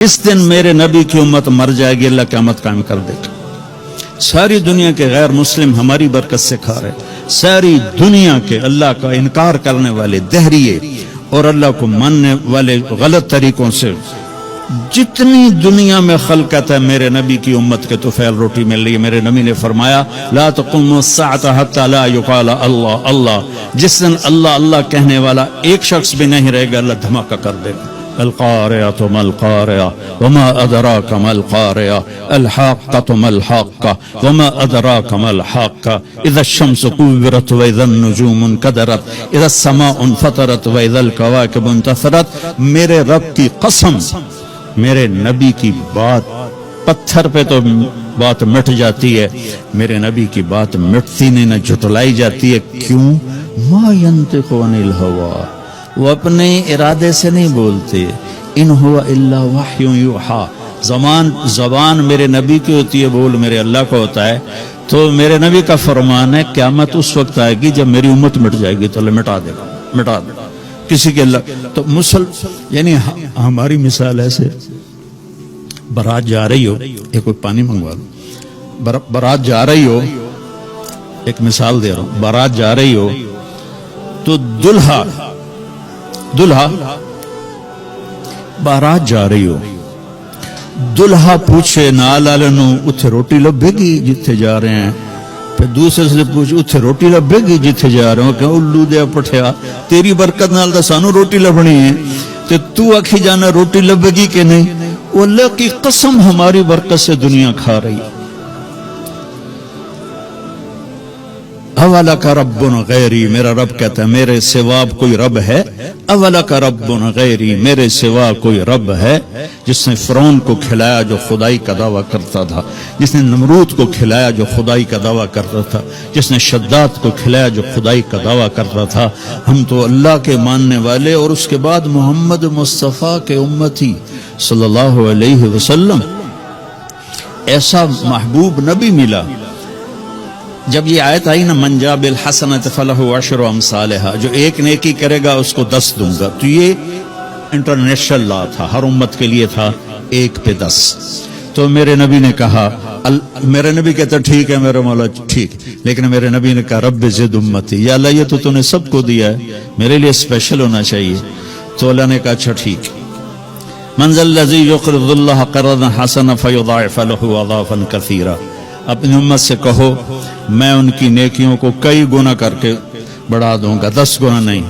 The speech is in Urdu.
اس دن میرے نبی کی امت مر جائے گی، اللہ قیامت قائم کر دے گا۔ ساری دنیا کے غیر مسلم ہماری برکت سے کھا رہے، ساری دنیا کے اللہ کا انکار کرنے والے دہریے اور اللہ کو ماننے والے غلط طریقوں سے جتنی دنیا میں خلقت ہے، میرے نبی کی امت کے طفیل روٹی مل رہی ہے۔ میرے نبی نے فرمایا لا تقوم الساعة حتى لا يقال اللہ اللہ، جس دن اللہ اللہ کہنے والا ایک شخص بھی نہیں رہے گا، اللہ دھماکہ کر دے گا۔ القارعة ما القارعة وما أدراك ما القارعة الحاقة ما الحاقة وما أدراك ما الحاقة إذا الشمس كورت وإذا النجوم انكدرت إذا السماء انفطرت وإذا الكواكب انتثرت۔ میرے رب کی قسم، میرے نبی کی بات پتھر پہ تو بات مٹ جاتی ہے، میرے نبی کی بات مٹتی نہیں، نہ جھٹلائی جاتی ہے۔ کیوں؟ ما ينطق عن الهوى، وہ اپنے ارادے سے نہیں بولتے، ان ہوا الا وحی یوحا، زبان میرے نبی کی ہوتی ہے، بول میرے اللہ کا ہوتا ہے۔ تو میرے نبی کا فرمان ہے قیامت اس وقت آئے گی جب میری امت مٹ جائے گی تو اللہ مٹا دے گا، مٹا دے گا کسی کے اللہ۔ تو یعنی ہماری مثال ایسے، بارات جا رہی ہو، ایک کوئی پانی منگوا لو، بارات جا رہی ہو، ایک مثال دے رہا ہوں، بارات جا رہی ہو تو دلہا بارات جا رہی ہو، دلہا پوچھے نال والوں اتھے روٹی لبے گی جتھے جا رہے ہیں، پھر دوسرے سے پوچھے اتھے روٹی لبے گی جتھے جا رہے ہو، کہ الو دیا پٹھیا تیری برکت نال دا سانو روٹی لبنی ہے، تے تو آکھی جانا روٹی لبے گی کہ نہیں؟ وہ اللہ کی قسم ہماری برکت سے دنیا کھا رہی ہے۔ اولک رب غیری، میرا رب کہتا ہے میرے سوا کوئی رب ہے؟ اولک رب غیری، میرے سوا کوئی رب ہے؟ جس نے فرعون کو کھلایا جو خدائی کا دعویٰ کرتا تھا، جس نے نمرود کو کھلایا جو خدائی کا دعویٰ کرتا تھا، جس نے شداد کو کھلایا جو خدائی کا دعویٰ کرتا تھا۔ ہم تو اللہ کے ماننے والے اور اس کے بعد محمد مصطفیٰ کے امتی صلی اللہ علیہ وسلم، ایسا محبوب نبی ملا۔ جب یہ آیت آئی نا من جاء بالحسنۃ فلہ عشر امثالھا، جو ایک نیکی کرے گا اس کو 10 دوں گا، تو یہ انٹرنیشنل لا تھا، ہر امت کے لیے تھا، 1 پہ 10۔ تو میرے نبی نے کہا، میرے نبی کہتا ٹھیک ہے میرے مولا ٹھیک، لیکن میرے نبی نے کہا رب زد امتی، یا اللہ یہ تو نے سب کو دیا ہے، میرے لیے اسپیشل ہونا چاہیے۔ تو اللہ نے کہا اچھا ٹھیک، من ذا الذی یقرض اللہ قرضا حسنا فیضاعف لہ اضعافا کثیرا، اپنی امت سے کہو میں ان کی نیکیوں کو کئی گنا کر کے بڑھا دوں گا، 10 گنا نہیں۔